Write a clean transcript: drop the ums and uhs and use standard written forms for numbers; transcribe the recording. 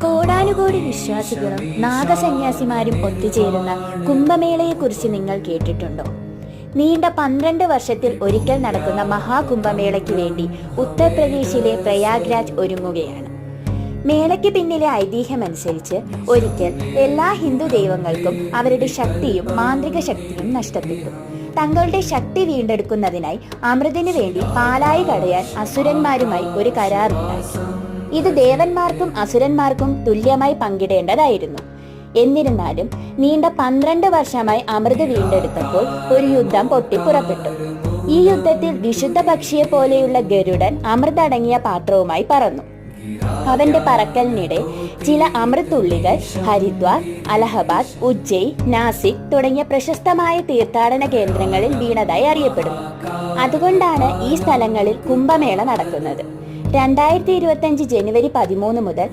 കോടാനുകോടി വിശ്വാസികളും നാഗസന്യാസിമാരും ഒത്തുചേരുന്ന കുംഭമേളയെക്കുറിച്ച് നിങ്ങൾ കേട്ടിട്ടുണ്ടോ? നീണ്ട 12 വർഷത്തിൽ ഒരിക്കൽ നടക്കുന്ന മഹാകുംഭമേളയ്ക്ക് വേണ്ടി ഉത്തർപ്രദേശിലെ പ്രയാഗ്രാജ് ഒരുങ്ങുകയാണ്. മേളയ്ക്ക് പിന്നിലെ ഐതിഹ്യമനുസരിച്ച് ഒരിക്കൽ എല്ലാ ഹിന്ദു ദൈവങ്ങൾക്കും അവരുടെ ശക്തിയും മാന്ത്രിക ശക്തിയും നഷ്ടപ്പെട്ടു. തങ്ങളുടെ ശക്തി വീണ്ടെടുക്കുന്നതിനായി അമൃതിനു വേണ്ടി പാലായി കടയാൻ അസുരന്മാരുമായി ഒരു കരാറുണ്ടാക്കി. ഇത് ദേവന്മാർക്കും അസുരന്മാർക്കും തുല്യമായി പങ്കിടേണ്ടതായിരുന്നു. എന്നിരുന്നാലും നീണ്ട 12 വർഷമായി അമൃത് വീണ്ടെടുത്തപ്പോൾ ഒരു യുദ്ധം പൊട്ടിപ്പുറപ്പെട്ടു. ഈ യുദ്ധത്തിൽ വിശുദ്ധ പക്ഷിയെ പോലെയുള്ള ഗരുഡൻ അമൃതടങ്ങിയ പാത്രവുമായി പറന്നു. അവന്റെ പറക്കലിനിടെ ചില അമൃതുള്ളികൾ ഹരിദ്വാർ, അലഹബാദ്, ഉജ്ജയിൻ, നാസിക് തുടങ്ങിയ പ്രശസ്തമായ തീർത്ഥാടന കേന്ദ്രങ്ങളിൽ വീണതായി അറിയപ്പെടുന്നു. അതുകൊണ്ടാണ് ഈ സ്ഥലങ്ങളിൽ കുംഭമേള നടക്കുന്നത്. 2025 ജനുവരി 13 മുതൽ